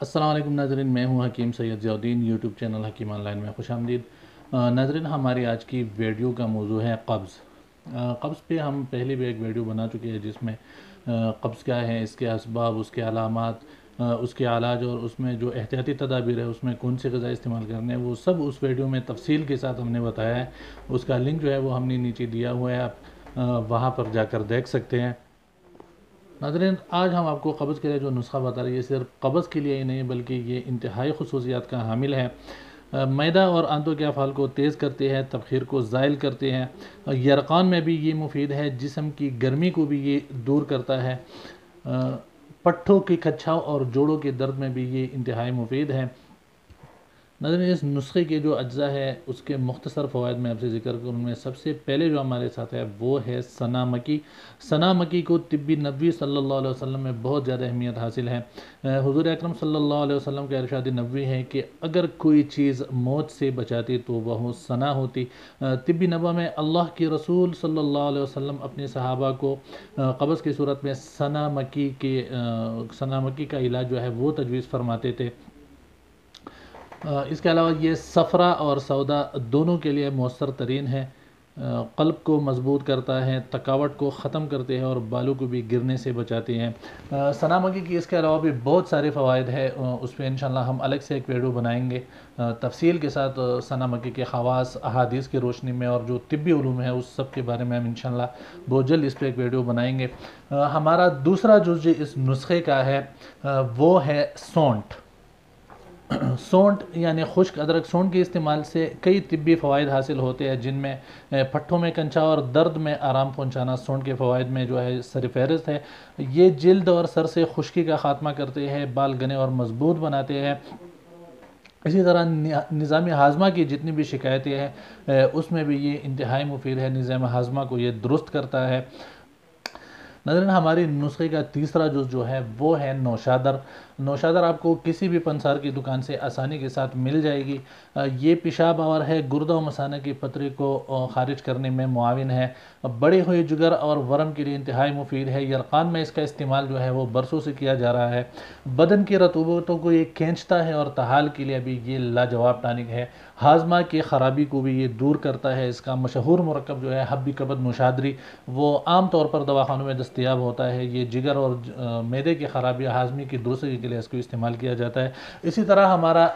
अस्सलाम वालेकुम नाज़रीन, मैं हूं हकीम सैयद ज़ियाउद्दीन। यूट्यूब चैनल हकीम ऑनलाइन में खुश आमदीद। नाज़रीन, हमारी आज की वीडियो का मौजू है कब्ज़। कब्ज़ पे हम पहले भी एक वीडियो बना चुके हैं जिसमें कब्ज़ क्या है, इसके असबाब, उसके अलामात, उसके इलाज और उसमें जो एहतियाती तदाबीर है उसमें कौन से ग़िज़ा इस्तेमाल करने हैं, वो सब उस वीडियो में तफसील के साथ हमने बताया है। उसका लिंक जो है वो हमने नीचे दिया हुआ है, आप वहाँ पर जाकर देख सकते हैं। नाज़रीन, आज हम आपको कब्ज़ के लिए जो नुस्खा बता रहे हैं, ये सिर्फ कब्ज़ के लिए ही नहीं बल्कि ये इंतहाई खुसूसियात का हामिल है। मैदा और आंतों के अफ़ाल को तेज़ करते हैं, तबख़ीर को ज़ाइल करते हैं, यरक़ान में भी ये मुफीद है, जिस्म की गर्मी को भी ये दूर करता है। पट्ठों की कच्छाव और जोड़ों के दर्द में भी ये इंतहाई मुफीद है। नाज़रीन, इस नुस्खे के जो अज्जा है उसके मुख्तसर फ़वाइद में आपसे ज़िक्र करूँ। उनमें सबसे पहले जो हमारे साथ है वो है सना मक्की। सना मक्की को तिब्बी नबवी सल्लल्लाहु अलैहि वसल्लम में बहुत ज़्यादा अहमियत हासिल है। हुज़ूर अकरम सल्लल्लाहु अलैहि वसल्लम का इरशाद नबवी है कि अगर कोई चीज़ मौत से बचाती तो वह सना होती। तिब्बी नबवा में अल्लाह के रसूल सल्लल्लाहु अलैहि वसल्लम अपने सहाबा को कब्ज़ की सूरत में सना मक्की का इलाज जो है वो तजवीज़ फरमाते थे। इसके अलावा ये सफ़रा और सौदा दोनों के लिए मौसर तरीन है। क़ल्ब को मजबूत करता है, थकावट को ख़त्म करते हैं और बालों को भी गिरने से बचाते हैं। सना मक्की की इसके अलावा भी बहुत सारे फ़वाइद है, उस पर इंशाल्लाह हम अलग से एक वीडियो बनाएंगे तफसील के साथ। सना मक्की के ख़वास अहादीस की रोशनी में और जो तिब्बी उलूम है उस सब के बारे में हम इंशाल्लाह बहुत जल्द इस पर एक वीडियो बनाएंगे। हमारा दूसरा जुज़ इस नुस्खे का है वो है सौंठ। सौंठ यानी खुश्क अदरक। सौंठ के इस्तेमाल से कई तिब्बी फ़वाइद हासिल होते हैं, जिनमें पट्ठों में कंचा और दर्द में आराम पहुंचाना सौंठ के फ़वाइद में जो है सरफहरिस्त है। ये जिल्द और सर से खुश्की का ख़ात्मा करते हैं, बाल घने और मजबूत बनाते हैं। इसी तरह निज़ाम हाजमा की जितनी भी शिकायतें हैं उसमें भी ये इंतहाई मुफीद है, निज़ाम हाजमा को ये दुरुस्त करता है। नाज़रीन, हमारी नुस्खे का तीसरा जुज़ जो है वो है नौशादर। नौशादर आपको किसी भी पंसार की दुकान से आसानी के साथ मिल जाएगी। ये पेशाब आवर है, गुर्दा और मसाना की पथरी को खारिज करने में मुआविन है। बड़े हुए जिगर और वर्म के लिए इंतहाई मुफीद है। यरक़ान में इसका इस्तेमाल जो है वो बरसों से किया जा रहा है। बदन की रतूबतों को ये खींचता है और तहाल के लिए भी ये लाजवाब टॉनिक है। हाजमा की ख़राबी को भी ये दूर करता है। इसका मशहूर मुरक्कब जो है हब्बी कबद मुशादरी, वो आम तौर पर दवाखानों में दस्तयाब होता है। ये जिगर और मैदे की ख़राबी हाजमे की दुरुस्ती के लिए इसको इस्तेमाल किया जाता है। इसी तरह हमारा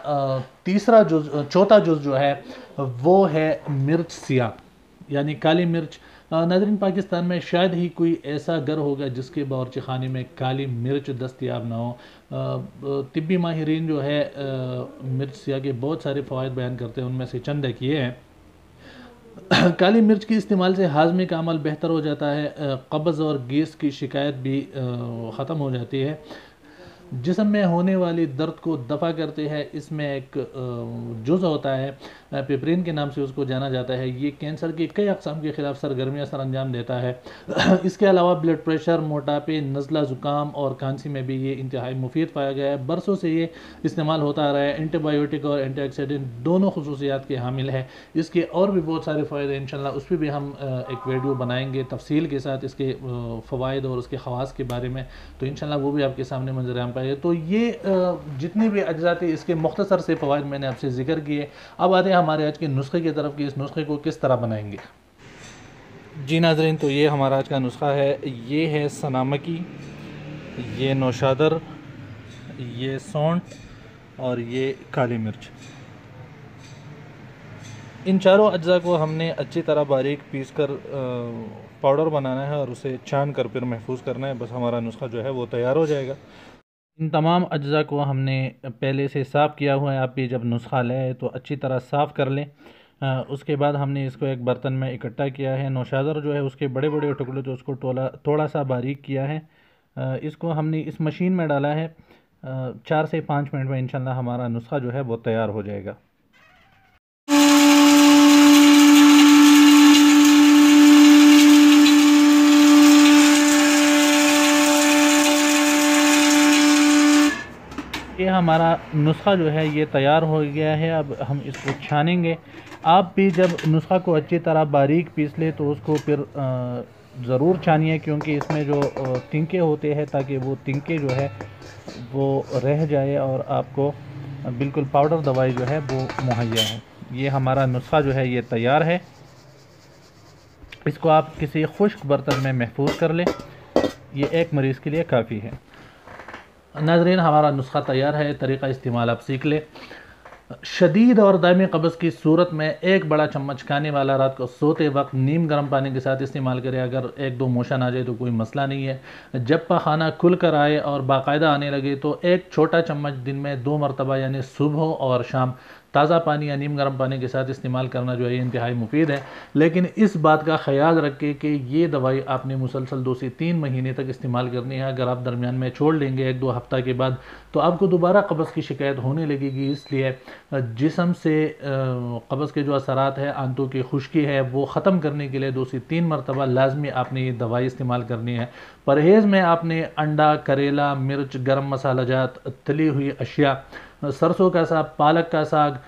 चौथा जुज़ जो है वो है मिर्च सिया यानी काली मिर्च। नाज़रीन, पाकिस्तान में शायद ही कोई ऐसा घर होगा जिसके बावर्ची खाने में काली मिर्च दस्तयाब ना हो। तिब्बी माहिरीन जो है मिर्च सिया के बहुत सारे फ़वाइद बयान करते हैं, उनमें से चंद एक ये हैं। काली मिर्च के इस्तेमाल से हाजमे का अमल बेहतर हो जाता है, कब्ज़ और गैस की शिकायत भी ख़त्म हो जाती है, जिस्म में होने वाली दर्द को दफ़ा करते हैं। इसमें एक जुज़ होता है पिपरीन के नाम से उसको जाना जाता है। ये कैंसर की कई अक़साम के ख़िलाफ़ सरगर्मियाँ सर अंजाम देता है। इसके अलावा ब्लड प्रेशर, मोटापे, नज़ला ज़ुकाम और खांसी में भी ये इंतहाई मुफीद पाया गया है। बरसों से ये इस्तेमाल होता आ रहा है। एंटीबायोटिक और एंटीऑक्सीडेंट दोनों खुसूसियात के हामिल है। इसके और भी बहुत सारे फ़ायदे हैं, इंशाल्लाह उस पर भी हम एक वीडियो बनाएंगे तफसील के साथ इसके फ़वाइद और उसके ख़वास के बारे में, तो इंशाल्लाह वो भी आपके सामने मंजर आम पाएगा। तो ये जितनी भी अज्जा थे इसके मुख्तसर से फ़वाइद मैंने आपसे ज़िक्र किए। अब आते हैं हमारे आज के नुस्खे की तरफ कि इस नुस्खे को किस तरह बनाएंगे। जी नाज़रीन, तो ये हमारा आज का नुस्खा है। ये है सना मक्की, ये नौशादर, ये सौंठ और ये काली मिर्च। इन चारों अज्जा को हमने अच्छी तरह बारीक पीस कर पाउडर बनाना है और उसे छान कर फिर महफूज करना है। बस हमारा नुस्खा जो है वो तैयार हो जाएगा। इन तमाम अज्जा को हमने पहले से साफ़ किया हुआ है। आप भी जब नुस्खा लें तो अच्छी तरह साफ़ कर लें। उसके बाद हमने इसको एक बर्तन में इकट्ठा किया है। नौशादर जो है उसके बड़े बड़े टुकड़े तो उसको थोड़ा सा बारीक किया है। इसको हमने इस मशीन में डाला है। 4 से 5 मिनट में इंशाल्लाह हमारा नुस्खा जो है वो तैयार हो जाएगा। ये हमारा नुस्खा जो है ये तैयार हो गया है। अब हम इसको छानेंगे। आप भी जब नुस्खा को अच्छी तरह बारीक पीस ले तो उसको फिर ज़रूर छानिए, क्योंकि इसमें जो तिनके होते हैं, ताकि वो तिनके जो है वो रह जाए और आपको बिल्कुल पाउडर दवाई जो है वो मुहैया है। ये हमारा नुस्खा जो है ये तैयार है। इसको आप किसी खुश्क बर्तन में महफूज कर लें, ये एक मरीज़ के लिए काफ़ी है। नाज़रीन, हमारा नुस्खा तैयार है, तरीक़ा इस्तेमाल आप सीख लें। शदीद और दायमी कब्ज़ की सूरत में एक बड़ा चम्मच खाने वाला रात को सोते वक्त नीम गर्म पानी के साथ इस्तेमाल करें। अगर एक दो मोशन आ जाए तो कोई मसला नहीं है। जब खाना खुल कर आए और बाकायदा आने लगे तो एक छोटा चम्मच दिन में 2 मरतबा यानी सुबह और शाम ताज़ा पानी या नीम गर्म पानी के साथ इस्तेमाल करना जो है इंतहाई मुफीद है। लेकिन इस बात का ख्याल रखें कि ये दवाई आपने मुसलसल 2 से 3 महीने तक इस्तेमाल करनी है। अगर आप दरमियान में छोड़ लेंगे 1-2 हफ्ता के बाद तो आपको दोबारा कब्ज़ की शिकायत होने लगेगी। इसलिए जिस्म से कब्ज़ के जो असरात है, आंतों की खुश्की है, वो ख़त्म करने के लिए 2 से 3 मरतबा लाजमी आपने ये दवाई इस्तेमाल करनी है। परहेज़ में आपने अंडा, करेला, मिर्च, गर्म मसाला जात, तली हुई अशिया, सरसों का साग, पालक का साग,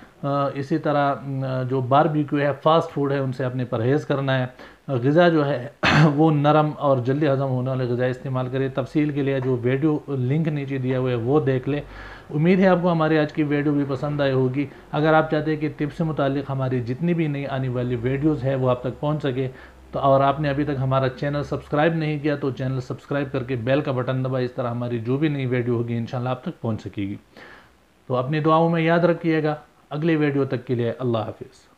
इसी तरह जो बारबेक्यू है, फ़ास्ट फूड है, उनसे आपने परहेज़ करना है। ग़िज़ा जो है वो नरम और जल्दी हज़म होने वाले ग़िज़ा इस्तेमाल करें। तफसील के लिए जो वीडियो लिंक नीचे दिया हुआ है वो देख लें। उम्मीद है आपको हमारी आज की वीडियो भी पसंद आई होगी। अगर आप चाहते हैं कि टिप्स से मुतालिक हमारी जितनी भी नई आने वाली वीडियोज़ है वो आप तक पहुँच सके, तो और आपने अभी तक हमारा चैनल सब्सक्राइब नहीं किया तो चैनल सब्सक्राइब करके बेल का बटन दबाए। इस तरह हमारी जो भी नई वीडियो होगी इंशाल्लाह आप तक पहुँच सकेगी। तो अपनी दुआओं में याद रखिएगा। अगले वीडियो तक के लिए अल्लाह हाफिज़।